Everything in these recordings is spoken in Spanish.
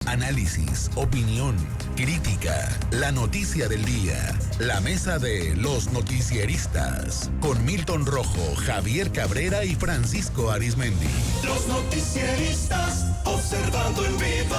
análisis, opinión, crítica, la noticia del día. La mesa de los noticieristas con Milton Rojo, Javier Cabrera y Francisco Arizmendi. Los noticieristas observando en vivo.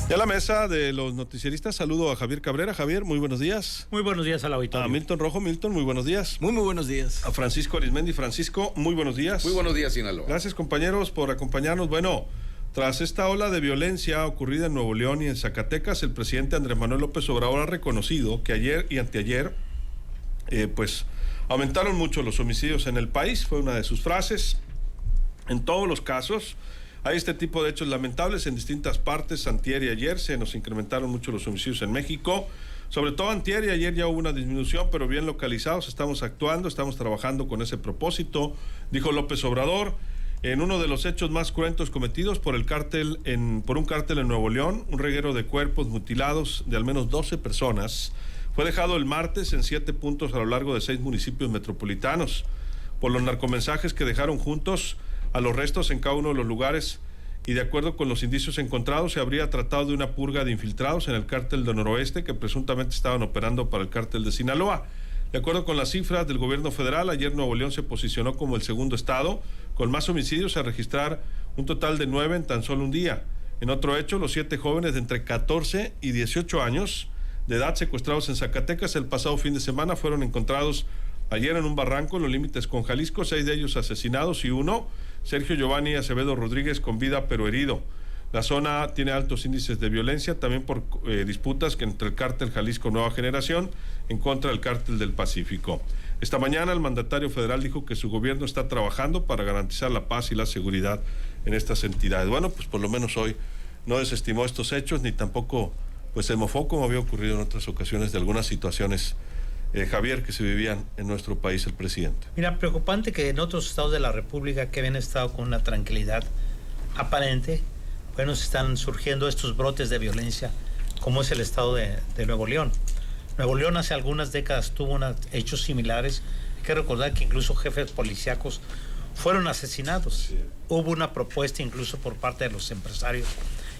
Ya a la mesa de los noticieristas saludo a Javier Cabrera. Javier, muy buenos días. Muy buenos días al auditorio. A Milton Rojo. Milton, muy buenos días. Muy buenos días. A Francisco Arizmendi. Francisco, muy buenos días. Muy buenos días, Sinaloa. Gracias, compañeros, por acompañarnos. Bueno, tras esta ola de violencia ocurrida en Nuevo León y en Zacatecas, el presidente Andrés Manuel López Obrador ha reconocido que ayer y anteayer, aumentaron mucho los homicidios en el país. Fue una de sus frases. En todos los casos hay este tipo de hechos lamentables en distintas partes. Antier y ayer se nos incrementaron mucho los homicidios en México. Sobre todo antier y ayer ya hubo una disminución, pero bien localizados. Estamos actuando, estamos trabajando con ese propósito, dijo López Obrador. En uno de los hechos más cruentos cometidos por un cártel en Nuevo León, un reguero de cuerpos mutilados de al menos 12 personas fue dejado el martes en 7 puntos a lo largo de 6 municipios metropolitanos. Por los narcomensajes que dejaron juntos a los restos en cada uno de los lugares, y de acuerdo con los indicios encontrados, se habría tratado de una purga de infiltrados en el cártel del Noroeste que presuntamente estaban operando para el cártel de Sinaloa. De acuerdo con las cifras del gobierno federal, ayer Nuevo León se posicionó como el segundo estado con más homicidios, a registrar un total de 9 en tan solo un día. En otro hecho, los 7 jóvenes de entre 14 y 18 años de edad secuestrados en Zacatecas el pasado fin de semana fueron encontrados ayer en un barranco en los límites con Jalisco, 6 de ellos asesinados y uno, Sergio Giovanni Acevedo Rodríguez, con vida pero herido. La zona tiene altos índices de violencia, también por disputas que entre el cártel Jalisco Nueva Generación en contra del cártel del Pacífico. Esta mañana el mandatario federal dijo que su gobierno está trabajando para garantizar la paz y la seguridad en estas entidades. Bueno, pues por lo menos hoy no desestimó estos hechos, ni tampoco se mofó, como había ocurrido en otras ocasiones, de algunas situaciones, Javier, que se vivían en nuestro país el presidente. Mira, preocupante que en otros estados de la República que habían estado con una tranquilidad aparente, se están surgiendo estos brotes de violencia, como es el estado de Nuevo León. Nuevo León hace algunas décadas tuvo hechos similares. Hay que recordar que incluso jefes policíacos fueron asesinados. Sí. Hubo una propuesta incluso por parte de los empresarios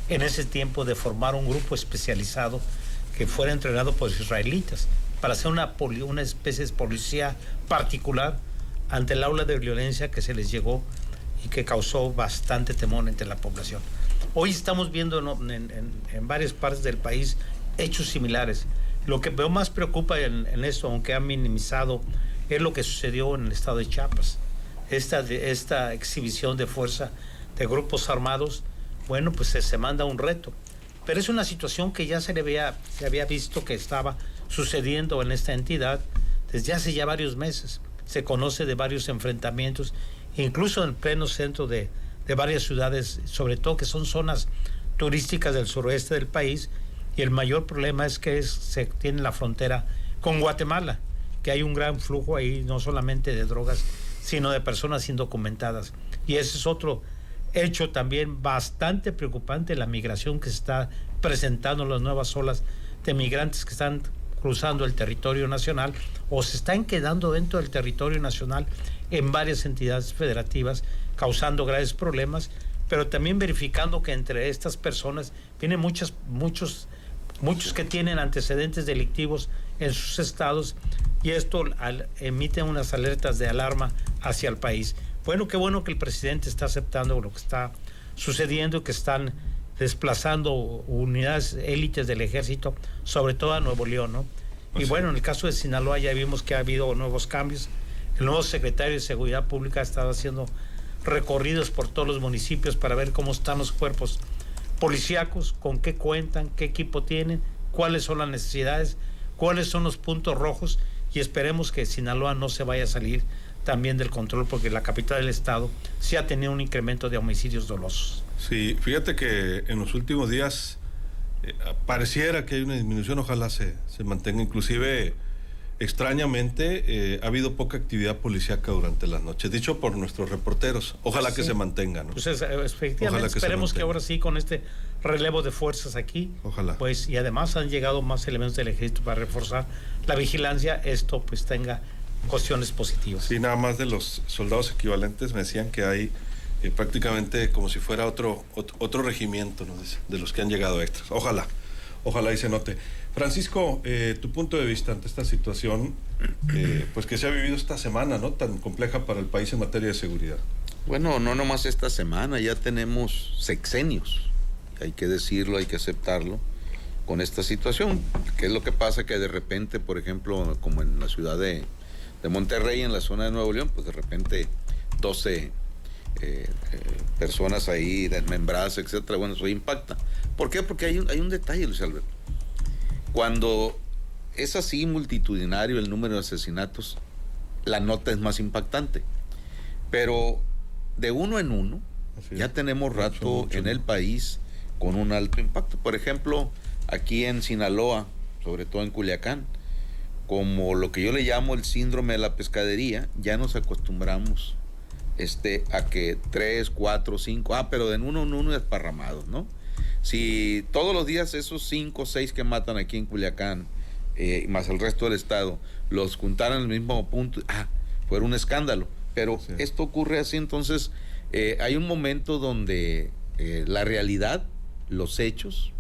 en ese tiempo de formar un grupo especializado que fuera entrenado por israelitas para hacer una especie de policía particular ante el ola de violencia que se les llegó y que causó bastante temor entre la población. Hoy estamos viendo en varias partes del país hechos similares. Lo que veo más preocupa en esto, aunque ha minimizado, es lo que sucedió en el estado de Chiapas. Esta exhibición de fuerza de grupos armados, se manda un reto. Pero es una situación que ya se había visto que estaba sucediendo en esta entidad desde hace ya varios meses. Se conoce de varios enfrentamientos, incluso en pleno centro de varias ciudades, sobre todo que son zonas turísticas del suroeste del país, y el mayor problema es que se tiene la frontera con Guatemala, que hay un gran flujo ahí, no solamente de drogas, sino de personas indocumentadas. Y ese es otro hecho también bastante preocupante, la migración que se está presentando, las nuevas olas de migrantes que están cruzando el territorio nacional o se están quedando dentro del territorio nacional en varias entidades federativas, causando graves problemas, pero también verificando que entre estas personas vienen muchos que tienen antecedentes delictivos en sus estados, y esto emite unas alertas de alarma hacia el país. Qué bueno que el presidente está aceptando lo que está sucediendo, que están desplazando unidades élites del ejército, sobre todo a Nuevo León, ¿no? Y en el caso de Sinaloa ya vimos que ha habido nuevos cambios. El nuevo secretario de Seguridad Pública ha estado haciendo recorridos por todos los municipios para ver cómo están los cuerpos policíacos, con qué cuentan, qué equipo tienen, cuáles son las necesidades, cuáles son los puntos rojos, y esperemos que Sinaloa no se vaya a salir también del control, porque la capital del estado sí ha tenido un incremento de homicidios dolosos. Sí, fíjate que en los últimos días pareciera que hay una disminución, ojalá se mantenga. Inclusive extrañamente ha habido poca actividad policíaca durante las noches, dicho por nuestros reporteros. Ojalá que se mantenga, ¿no? Pues efectivamente, esperemos que ahora sí, con este relevo de fuerzas aquí, ojalá. Pues, y además han llegado más elementos del ejército para reforzar la vigilancia, esto pues tenga cuestiones positivas. Sí, nada más de los soldados equivalentes me decían que hay prácticamente como si fuera otro regimiento, ¿no? De los que han llegado extras. Ojalá y se note. Francisco, tu punto de vista ante esta situación, pues que se ha vivido esta semana, ¿no? Tan compleja para el país en materia de seguridad. Bueno, no nomás esta semana, ya tenemos sexenios, hay que decirlo, hay que aceptarlo, con esta situación. ¿Qué es lo que pasa? Que de repente, por ejemplo, como en la ciudad de Monterrey, en la zona de Nuevo León, pues de repente 12 personas ahí desmembradas, etcétera. Bueno, eso impacta. ¿Por qué? Porque hay un detalle, Luis Alberto. Cuando es así multitudinario el número de asesinatos, la nota es más impactante. Pero de uno en uno, ya tenemos rato en el país con un alto impacto. Por ejemplo, aquí en Sinaloa, sobre todo en Culiacán, como lo que yo le llamo el síndrome de la pescadería, ya nos acostumbramos a que 3, 4, 5, pero de uno en uno desparramados, ¿no? Si todos los días esos 5 o 6 que matan aquí en Culiacán, más el resto del estado, los juntaran al mismo punto, fuera un escándalo. Pero sí, esto ocurre así, entonces hay un momento donde la realidad, los hechos,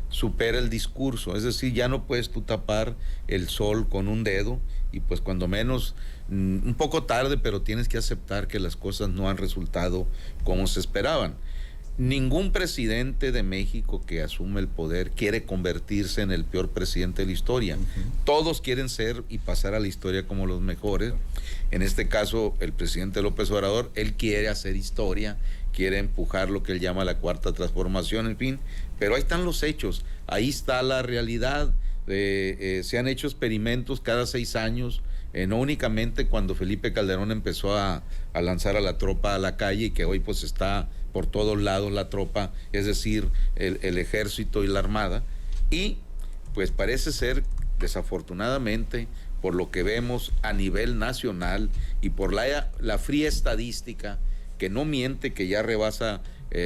supera el discurso. Es decir, ya no puedes tú tapar el sol con un dedo y pues cuando menos, un poco tarde, pero tienes que aceptar que las cosas no han resultado como se esperaban. Ningún presidente de México que asume el poder quiere convertirse en el peor presidente de la historia. Todos quieren ser y pasar a la historia como los mejores. En este caso, el presidente López Obrador, él quiere hacer historia, quiere empujar lo que él llama la cuarta transformación, en fin. Pero ahí están los hechos, ahí está la realidad. Se han hecho experimentos cada 6 años, no únicamente cuando Felipe Calderón empezó a lanzar a la tropa a la calle y que hoy pues está por todos lados la tropa, es decir, el ejército y la armada, y pues parece ser, desafortunadamente, por lo que vemos a nivel nacional y por la fría estadística, que no miente, que ya rebasa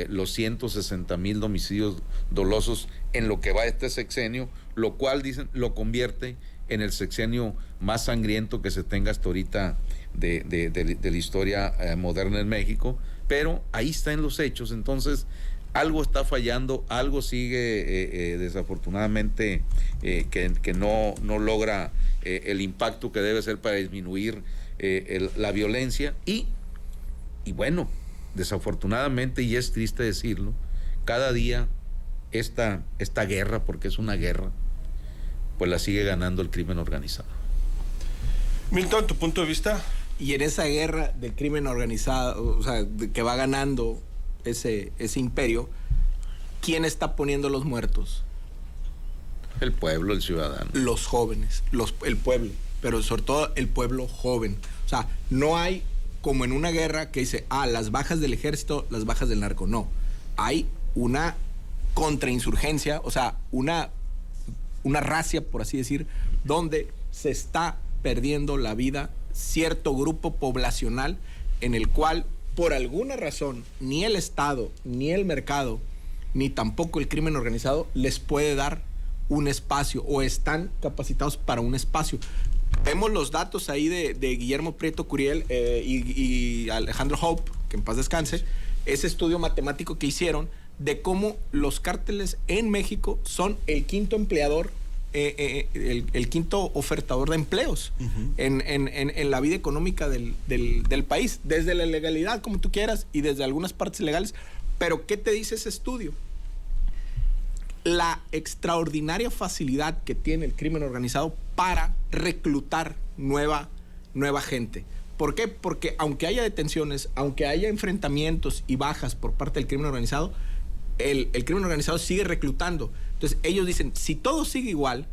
los 160,000 homicidios dolosos en lo que va este sexenio, lo cual, dicen, lo convierte en el sexenio más sangriento que se tenga hasta ahorita de la historia moderna en México. Pero ahí están los hechos, entonces algo está fallando, algo sigue desafortunadamente que no logra el impacto que debe ser para disminuir la violencia y bueno, desafortunadamente, y es triste decirlo, cada día esta guerra, porque es una guerra, pues la sigue ganando el crimen organizado. Milton, ¿tu punto de vista? Y en esa guerra del crimen organizado, o sea, que va ganando ese imperio, ¿quién está poniendo los muertos? El pueblo, el ciudadano. Los jóvenes, el pueblo, pero sobre todo el pueblo joven. O sea, no hay como en una guerra que dice, las bajas del ejército, las bajas del narco. No, hay una contrainsurgencia, o sea, una racia, por así decir, donde se está perdiendo la vida cierto grupo poblacional en el cual, por alguna razón, ni el Estado, ni el mercado, ni tampoco el crimen organizado les puede dar un espacio o están capacitados para un espacio. Vemos los datos ahí de Guillermo Prieto Curiel y Alejandro Hope, que en paz descanse, ese estudio matemático que hicieron de cómo los cárteles en México son el quinto empleador, el quinto ofertador de empleos en la vida económica del país, desde la legalidad, como tú quieras, y desde algunas partes legales. Pero ¿qué te dice ese estudio? La extraordinaria facilidad que tiene el crimen organizado para reclutar nueva gente. ¿Por qué? Porque aunque haya detenciones, aunque haya enfrentamientos y bajas por parte del crimen organizado, el crimen organizado sigue reclutando. Entonces ellos dicen, si todo sigue igual,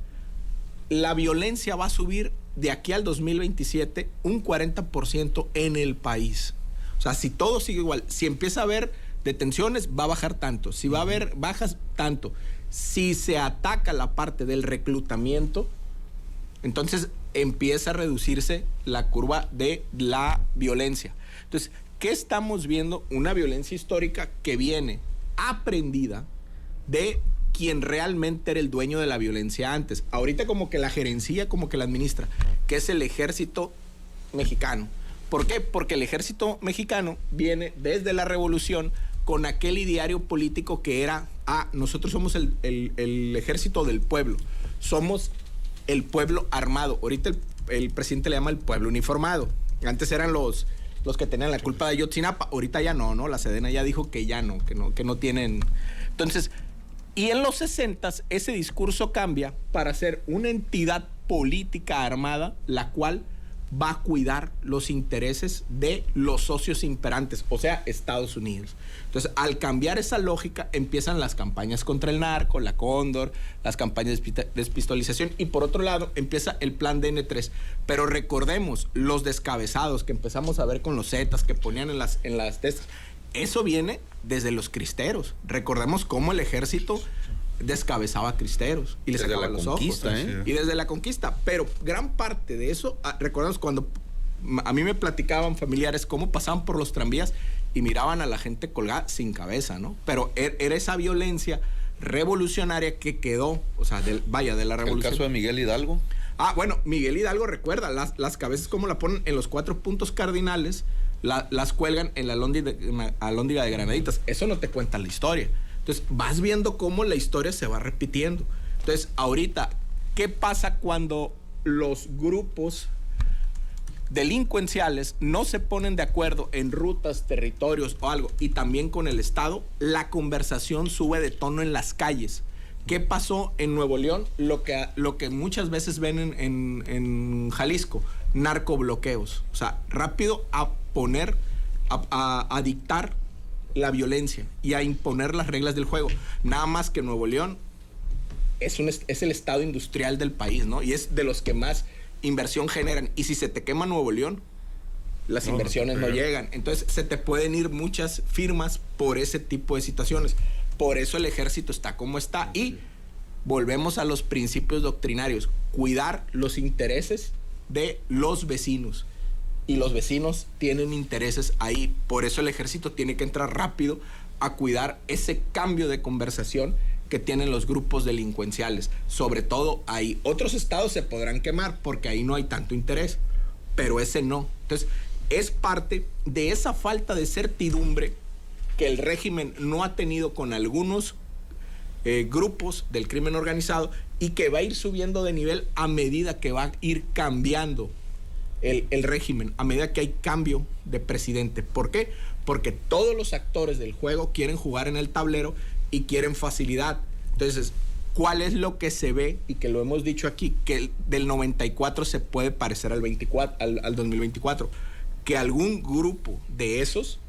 la violencia va a subir de aquí al 2027 un 40% en el país. O sea, si todo sigue igual, si empieza a haber detenciones, va a bajar tanto. Si va a haber bajas, tanto. Si se ataca la parte del reclutamiento, Entonces empieza a reducirse la curva de la violencia. Entonces, ¿qué estamos viendo? Una violencia histórica que viene aprendida de quien realmente era el dueño de la violencia antes. Ahorita como que la gerencia, como que la administra, que es el ejército mexicano. ¿Por qué? Porque el ejército mexicano viene desde la revolución con aquel ideario político que era, nosotros somos el ejército del pueblo, somos el pueblo armado. Ahorita el presidente le llama el pueblo uniformado. Antes eran los que tenían la culpa de Ayotzinapa, ahorita ya no, la Sedena ya dijo que ya no, que no tienen. Entonces, y en los 60s ese discurso cambia para ser una entidad política armada, la cual va a cuidar los intereses de los socios imperantes, o sea, Estados Unidos. Entonces, al cambiar esa lógica, empiezan las campañas contra el narco, la Cóndor, las campañas de despistolización, y por otro lado, empieza el plan DN3. Pero recordemos, los descabezados que empezamos a ver con los Zetas que ponían en las testas, eso viene desde los cristeros. Recordemos cómo el ejército descabezaba a cristeros y les sacaba los ojos. Y desde la conquista. Pero gran parte de eso, recordemos cuando a mí me platicaban familiares cómo pasaban por los tranvías y miraban a la gente colgada sin cabeza, ¿no? Pero era esa violencia revolucionaria que quedó, o sea, de la revolución. ¿El caso de Miguel Hidalgo? Bueno, Miguel Hidalgo, recuerda, las cabezas como la ponen en los 4 puntos cardinales, las cuelgan en la alhóndiga de granaditas. Eso no te cuenta la historia. Entonces, vas viendo cómo la historia se va repitiendo. Entonces, ahorita, ¿qué pasa cuando los grupos delincuenciales no se ponen de acuerdo en rutas, territorios o algo, y también con el Estado? La conversación sube de tono en las calles. ¿Qué pasó en Nuevo León? Lo que muchas veces ven en Jalisco, narcobloqueos. O sea, rápido a poner, a dictar la violencia y a imponer las reglas del juego. Nada más que Nuevo León es el estado industrial del país, ¿no? Y es de los que más inversión generan. Y si se te quema Nuevo León, las inversiones no llegan. Entonces se te pueden ir muchas firmas por ese tipo de situaciones. Por eso el ejército está como está. Y volvemos a los principios doctrinarios. Cuidar los intereses de los vecinos. Y los vecinos tienen intereses ahí. Por eso el ejército tiene que entrar rápido a cuidar ese cambio de conversación que tienen los grupos delincuenciales. Sobre todo ahí. Otros estados se podrán quemar porque ahí no hay tanto interés, pero ese no. Entonces, es parte de esa falta de certidumbre que el régimen no ha tenido con algunos grupos del crimen organizado y que va a ir subiendo de nivel a medida que va a ir cambiando el régimen, a medida que hay cambio de presidente. ¿Por qué? Porque todos los actores del juego quieren jugar en el tablero y quieren facilidad. Entonces, ¿cuál es lo que se ve? Y que lo hemos dicho aquí, que del 94 se puede parecer al 2024. Que algún grupo de esos,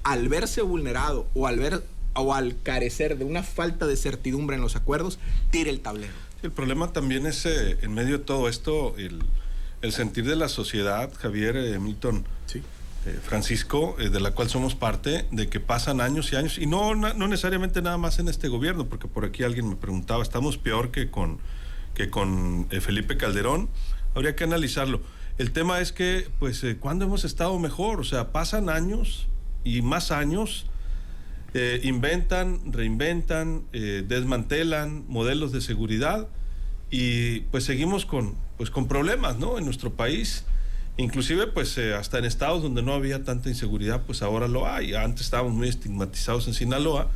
al verse vulnerado o al carecer de una falta de certidumbre en los acuerdos, tire el tablero. El problema también es, en medio de todo esto, el sentir de la sociedad, Javier, Milton, sí. Francisco, de la cual somos parte, de que pasan años y años, y no necesariamente nada más en este gobierno, porque por aquí alguien me preguntaba, estamos peor que con Felipe Calderón. Habría que analizarlo. El tema es que, pues, ¿cuándo hemos estado mejor? O sea, pasan años y más años, inventan, reinventan, desmantelan modelos de seguridad y pues seguimos con problemas, ¿no? En nuestro país, inclusive pues hasta en estados donde no había tanta inseguridad, pues ahora lo hay. Antes estábamos muy estigmatizados en Sinaloa,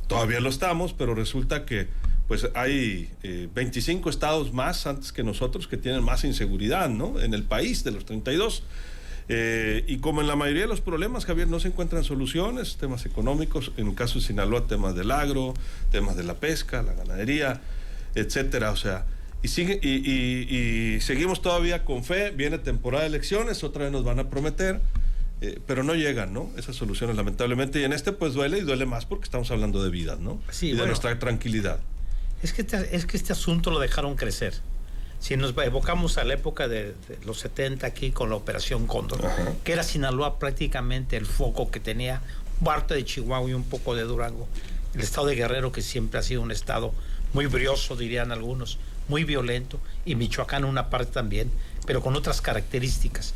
todavía lo estamos, pero resulta que pues hay 25 estados más antes que nosotros que tienen más inseguridad, ¿no? En el país, de los 32. Y como en la mayoría de los problemas, Javier, no se encuentran soluciones, temas económicos, en el caso de Sinaloa, temas del agro, temas de la pesca, la ganadería, etcétera. O sea, y seguimos todavía con fe. Viene temporada de elecciones, otra vez nos van a prometer, pero no llegan, ¿no? Esas soluciones, lamentablemente. Y en este pues duele, y duele más porque estamos hablando de vidas, ¿no? Sí, y de nuestra tranquilidad. Es que este asunto lo dejaron crecer. Si nos evocamos a la época de los 70 aquí con la Operación Cóndor, Ajá. que era Sinaloa prácticamente el foco que tenía, parte de Chihuahua y un poco de Durango. El estado de Guerrero, que siempre ha sido un estado muy brioso, dirían algunos, muy violento, y Michoacán una parte también, pero con otras características.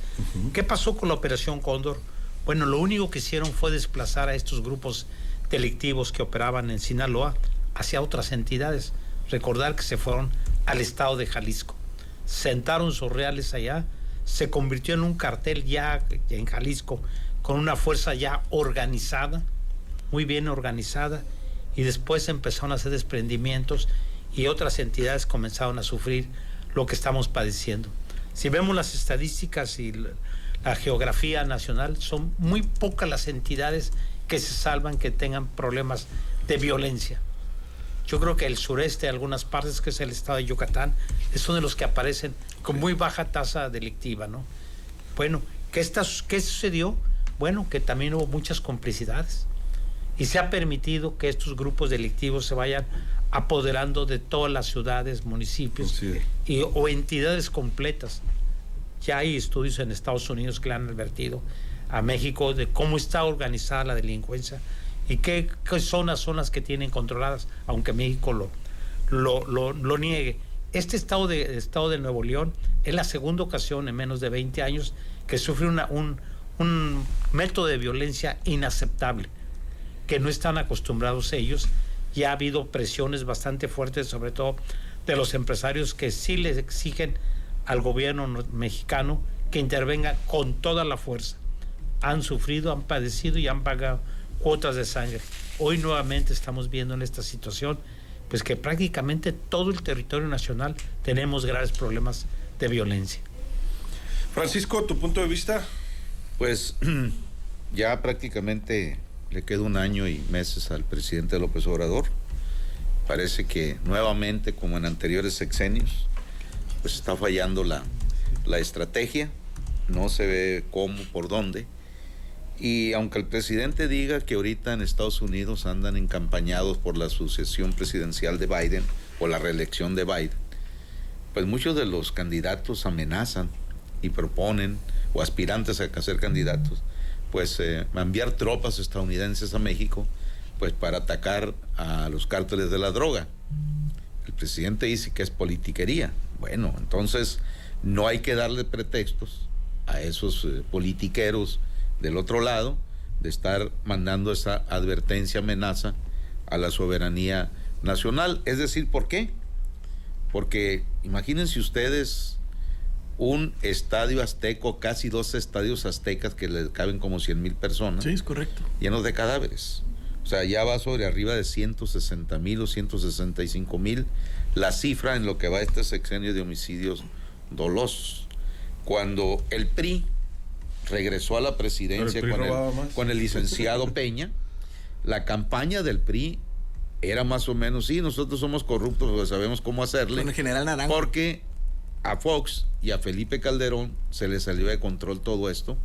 ¿Qué pasó con la Operación Cóndor? Bueno, lo único que hicieron fue desplazar a estos grupos delictivos que operaban en Sinaloa hacia otras entidades. Recordar que se fueron al estado de Jalisco. Sentaron sus reales allá, se convirtió en un cartel ya en Jalisco, con una fuerza ya organizada, muy bien organizada, y después empezaron a hacer desprendimientos y otras entidades comenzaron a sufrir lo que estamos padeciendo. Si vemos las estadísticas y la geografía nacional, son muy pocas las entidades que se salvan, que tengan problemas de violencia. Yo creo que el sureste, algunas partes, que es el estado de Yucatán, es uno de los que aparecen con muy baja tasa delictiva, ¿no? Bueno, ¿qué sucedió? Bueno, que también hubo muchas complicidades y se ha permitido que estos grupos delictivos se vayan apoderando de todas las ciudades, municipios o entidades completas. Ya hay estudios en Estados Unidos que le han advertido a México de cómo está organizada la delincuencia y qué zonas son las que tienen controladas, aunque México lo niegue. Este estado de Nuevo León es la segunda ocasión en menos de 20 años que sufre un método de violencia inaceptable, que no están acostumbrados ellos. Ya ha habido presiones bastante fuertes, sobre todo de los empresarios, que sí les exigen al gobierno mexicano que intervenga con toda la fuerza. Han sufrido, han padecido y han pagado cuotas de sangre. Hoy nuevamente estamos viendo en esta situación pues que prácticamente todo el territorio nacional tenemos graves problemas de violencia. Francisco, ¿tu punto de vista? Pues ya prácticamente le queda un año y meses al presidente López Obrador. Parece que nuevamente, como en anteriores sexenios, pues está fallando la estrategia. No se ve cómo, por dónde. Y aunque el presidente diga que ahorita en Estados Unidos andan encampañados por la sucesión presidencial de Biden o la reelección de Biden, pues muchos de los candidatos amenazan y proponen, o aspirantes a ser candidatos, pues enviar tropas estadounidenses a México pues para atacar a los cárteles de la droga. El presidente dice que es politiquería. Bueno, entonces no hay que darle pretextos a esos politiqueros del otro lado de estar mandando esa advertencia, amenaza a la soberanía nacional. Es decir, ¿por qué? Porque imagínense ustedes un estadio azteco, casi 2 estadios aztecas que le caben como 100,000 personas. Sí, es correcto. Llenos de cadáveres. O sea, ya va sobre arriba de 160,000 o 165,000 la cifra en lo que va este sexenio de homicidios dolosos. Cuando el PRI regresó a la presidencia con el licenciado Peña, la campaña del PRI era más o menos, sí, nosotros somos corruptos, pues sabemos cómo hacerle. Con el general Naranjo. Porque a Fox y a Felipe Calderón se les salió de control todo esto.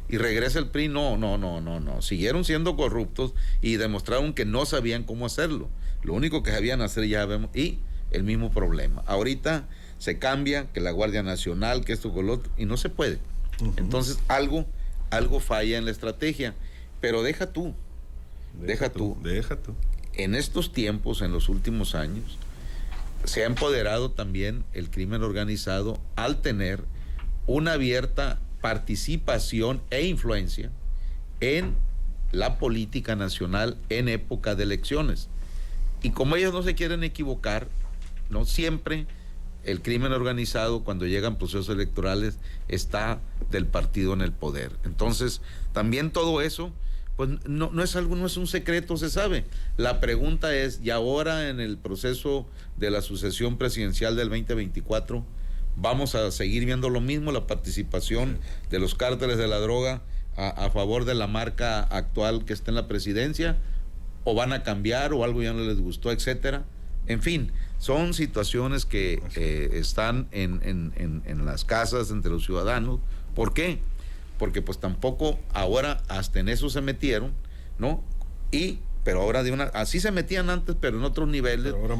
Y regresa el PRI, no. Siguieron siendo corruptos y demostraron que no sabían cómo hacerlo. Lo único que sabían hacer ya vemos, y el mismo problema. Ahorita se cambia, que la Guardia Nacional, que esto con lo otro, y no se puede. Entonces algo falla en la estrategia. Pero deja tú. En estos tiempos, en los últimos años, se ha empoderado también el crimen organizado al tener una abierta participación e influencia en la política nacional en época de elecciones. Y como ellos no se quieren equivocar, no siempre el crimen organizado, cuando llegan procesos electorales, está del partido en el poder. Entonces, también todo eso, pues no es algo, no es un secreto, se sabe. La pregunta es, ¿y ahora en el proceso de la sucesión presidencial del 2024, vamos a seguir viendo lo mismo, la participación de los cárteles de la droga a favor de la marca actual que está en la presidencia, o van a cambiar, o algo ya no les gustó, etcétera? En fin, son situaciones que están en las casas entre los ciudadanos. ¿Por qué? Porque pues tampoco ahora hasta en eso se metieron, ¿no? Pero ahora así se metían antes, pero en otros niveles, ahora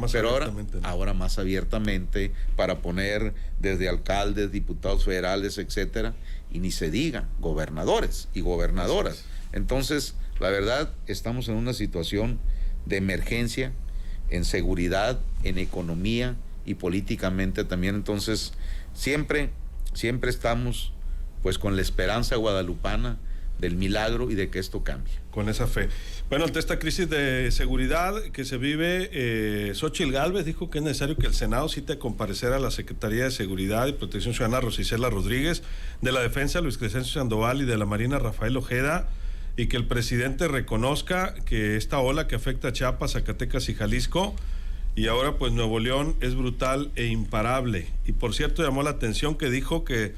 más abiertamente, para poner desde alcaldes, diputados federales, etcétera, y ni se diga, gobernadores y gobernadoras. Entonces, la verdad, estamos en una situación de emergencia en seguridad, en economía, y políticamente también. Entonces, siempre estamos pues con la esperanza guadalupana del milagro y de que esto cambie. Con esa fe. Bueno, ante esta crisis de seguridad que se vive, Xóchitl Gálvez dijo que es necesario que el Senado cite a comparecer a la Secretaría de Seguridad y Protección Ciudadana Rosicela Rodríguez, de la Defensa Luis Crescencio Sandoval y de la Marina Rafael Ojeda, y que el presidente reconozca que esta ola que afecta a Chiapas, Zacatecas y Jalisco, y ahora pues Nuevo León, es brutal e imparable. Y por cierto, llamó la atención que dijo que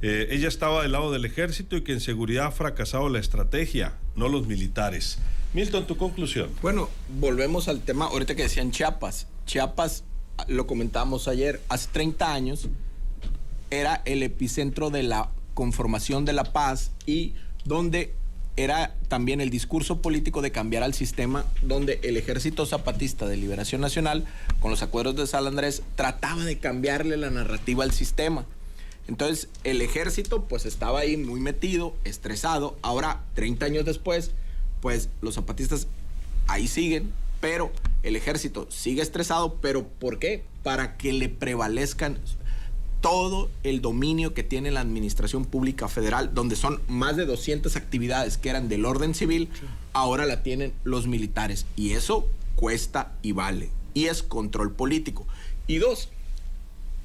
ella estaba del lado del ejército y que en seguridad ha fracasado la estrategia, no los militares. Milton, tu conclusión. Bueno, volvemos al tema, ahorita que decían Chiapas. Chiapas, lo comentábamos ayer, hace 30 años era el epicentro de la conformación de la paz y donde era también el discurso político de cambiar al sistema, donde el Ejército Zapatista de Liberación Nacional, con los acuerdos de San Andrés, trataba de cambiarle la narrativa al sistema. Entonces, el ejército pues estaba ahí muy metido, estresado. Ahora, 30 años después, pues los zapatistas ahí siguen, pero el ejército sigue estresado. ¿Pero por qué? Para que le prevalezcan todo el dominio que tiene la Administración Pública Federal, donde son más de 200 actividades que eran del orden civil, ahora la tienen los militares. Y eso cuesta y vale. Y es control político. Y dos,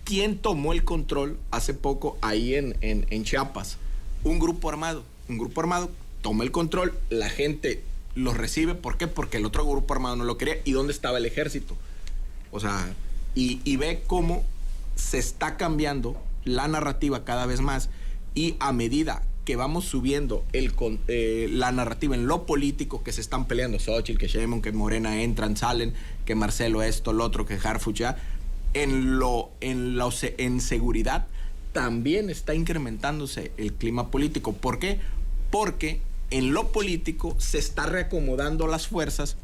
¿quién tomó el control hace poco ahí en Chiapas? Un grupo armado. Un grupo armado toma el control, la gente los recibe. ¿Por qué? Porque el otro grupo armado no lo quería. ¿Y dónde estaba el ejército? O sea, y ve cómo se está cambiando la narrativa cada vez más. Y a medida que vamos subiendo la narrativa en lo político, que se están peleando Xóchitl, que Sheinbaum, que Morena entran, salen, que Marcelo esto, lo otro, que Harfuch ya... En seguridad también está incrementándose el clima político. ¿Por qué? Porque en lo político se está reacomodando las fuerzas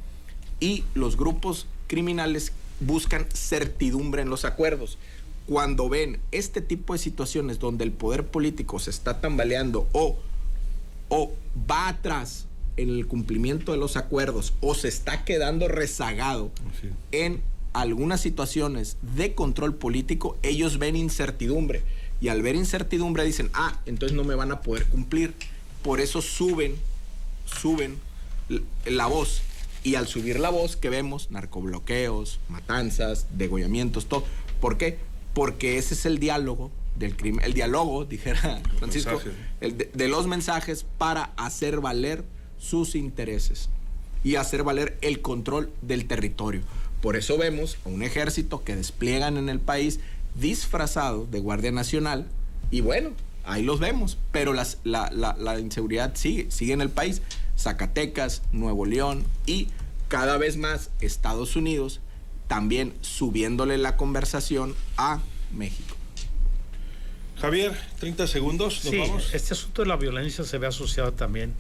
y los grupos criminales buscan certidumbre en los acuerdos. Cuando ven este tipo de situaciones donde el poder político se está tambaleando o va atrás en el cumplimiento de los acuerdos o se está quedando rezagado en algunas situaciones de control político, ellos ven incertidumbre. Y al ver incertidumbre dicen, entonces no me van a poder cumplir. Por eso suben la voz. Y al subir la voz, ¿qué vemos? Narcobloqueos, matanzas, degollamientos, todo. ¿Por qué? Porque ese es el diálogo del crimen. El diálogo, dijera Francisco, de los mensajes para hacer valer sus intereses y hacer valer el control del territorio. Por eso vemos a un ejército que despliegan en el país disfrazado de Guardia Nacional y bueno, ahí los vemos, pero la inseguridad sigue en el país. Zacatecas, Nuevo León y cada vez más Estados Unidos también subiéndole la conversación a México. Javier, 30 segundos, nos vamos. Este asunto de la violencia se ve asociado también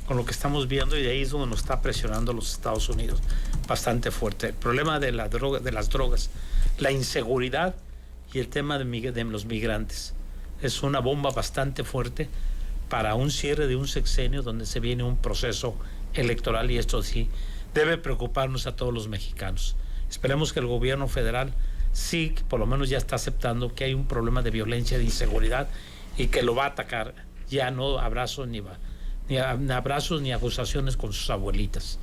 con lo que estamos viendo y de ahí es donde nos está presionando los Estados Unidos bastante fuerte. El problema de las drogas, la inseguridad y el tema de los migrantes. Es una bomba bastante fuerte para un cierre de un sexenio donde se viene un proceso electoral y esto sí debe preocuparnos a todos los mexicanos. Esperemos que el gobierno federal sí, por lo menos ya está aceptando que hay un problema de violencia, de inseguridad y que lo va a atacar. Ya no abrazos ni acusaciones con sus abuelitas.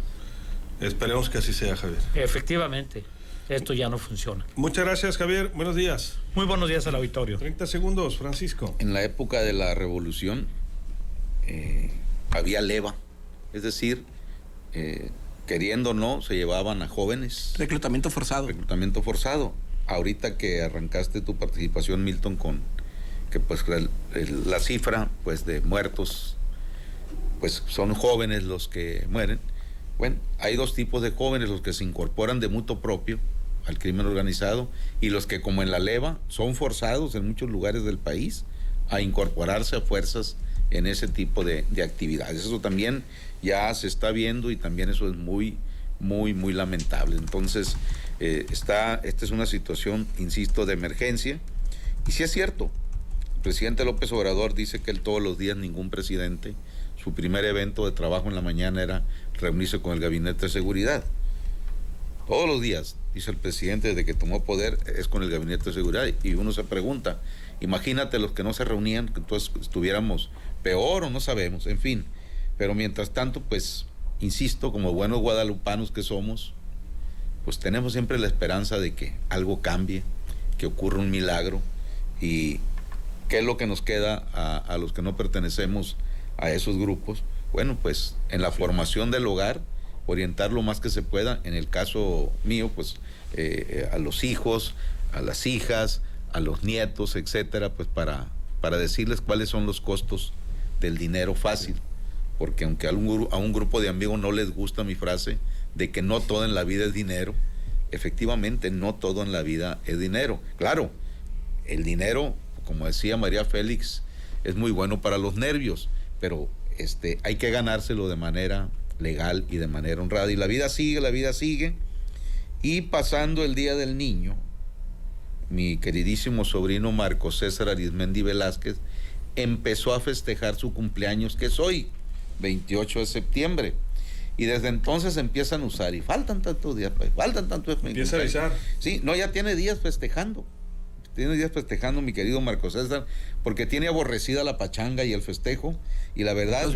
Esperemos que así sea, Javier. Efectivamente, esto ya no funciona. Muchas gracias, Javier. Buenos días. Muy buenos días al auditorio. 30 segundos, Francisco. En la época de la revolución había leva, es decir, queriendo o no, se llevaban a jóvenes. Reclutamiento forzado. Ahorita que arrancaste tu participación, Milton, con que pues la cifra pues de muertos, pues son jóvenes los que mueren. Bueno, hay dos tipos de jóvenes, los que se incorporan de mutuo propio al crimen organizado y los que, como en la leva, son forzados en muchos lugares del país a incorporarse a fuerzas en ese tipo de actividades. Eso también ya se está viendo y también eso es muy, muy, muy lamentable. Entonces, esta es una situación, insisto, de emergencia. Y sí es cierto, el presidente López Obrador dice que él todos los días, ningún presidente, su primer evento de trabajo en la mañana era reunirse con el gabinete de seguridad. Todos los días hizo el presidente desde que tomó poder es con el Gabinete de Seguridad. Y uno se pregunta, imagínate los que no se reunían, que entonces estuviéramos peor o no sabemos, en fin. Pero mientras tanto, pues, insisto, como buenos guadalupanos que somos, pues tenemos siempre la esperanza de que algo cambie, que ocurra un milagro. Y ¿qué es lo que nos queda a los que no pertenecemos a esos grupos? Bueno, pues en la formación del hogar, orientar lo más que se pueda, en el caso mío, pues a los hijos, a las hijas, a los nietos, etcétera, pues para decirles cuáles son los costos del dinero fácil. Porque aunque a un grupo de amigos no les gusta mi frase de que no todo en la vida es dinero, efectivamente no todo en la vida es dinero. Claro, el dinero, como decía María Félix, es muy bueno para los nervios, pero hay que ganárselo de manera legal y de manera honrada. Y la vida sigue. Y pasando el Día del Niño, mi queridísimo sobrino Marco César Arismendi Velázquez empezó a festejar su cumpleaños, que es hoy, 28 de septiembre. Y desde entonces empiezan a usar, y faltan tantos días, Empieza a avisar. Sí, no, ya tiene días festejando. Mi querido Marco César, porque tiene aborrecida la pachanga y el festejo. Y la verdad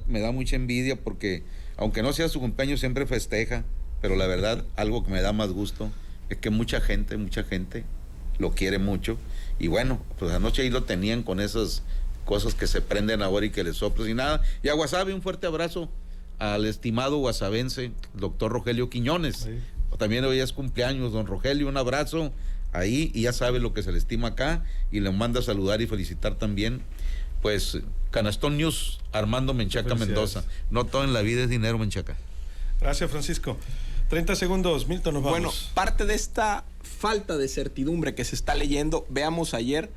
me da mucha envidia, porque aunque no sea su cumpleaños, siempre festeja. Pero la verdad, algo que me da más gusto es que mucha gente lo quiere mucho. Y bueno, pues anoche ahí lo tenían con esas cosas que se prenden ahora y que le soplas y nada. Y a Guasave, un fuerte abrazo al estimado guasavense, doctor Rogelio Quiñones. Sí. También hoy es cumpleaños, don Rogelio, un abrazo ahí, y ya sabe lo que se le estima acá, y le manda a saludar y felicitar también, pues, Canastón News, Armando Menchaca Mendoza. No todo en la vida es dinero, Menchaca. Gracias, Francisco. 30 segundos, Milton, nos vamos. Bueno, parte de esta falta de certidumbre que se está leyendo, veamos ayer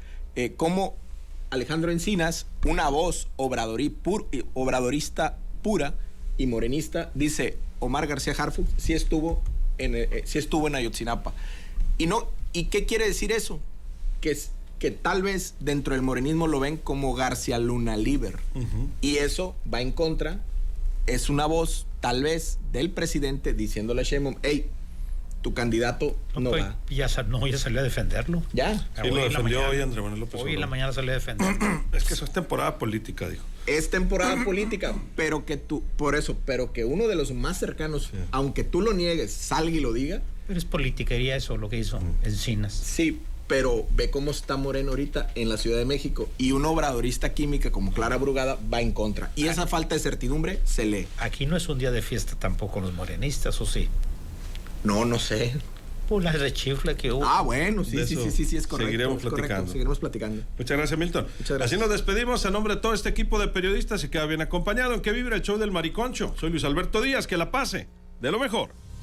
cómo Alejandro Encinas, una voz obradorista pura y morenista, dice: Omar García Harfuch sí estuvo en Ayotzinapa. ¿Y qué quiere decir eso? Que tal vez dentro del morenismo lo ven como García Luna Liber. Y eso va en contra, es una voz tal vez del presidente diciéndole a Sheinbaum: hey, tu candidato no va. Ya salió a defenderlo. ¿Ya? Sí, lo defendió hoy Andrés Manuel López Obrador. Hoy en la mañana salió a defenderlo. Es que eso es temporada política, dijo. Es temporada política, pero que uno de los más cercanos, aunque tú lo niegues, salga y lo diga. Pero es politiquería eso, lo que hizo Encinas. Sí, pero ve cómo está Moreno ahorita en la Ciudad de México, y un obradorista química como Clara Brugada va en contra. Y esa falta de certidumbre se lee. Aquí no es un día de fiesta tampoco los morenistas, ¿o sí? No sé. Por la rechifla que hubo. Bueno, sí, es correcto. Seguiremos platicando. Muchas gracias, Milton. Muchas gracias. Así nos despedimos en nombre de todo este equipo de periodistas. Se queda bien acompañado en Que Vibra el Show del Mariconcho. Soy Luis Alberto Díaz. Que la pase de lo mejor.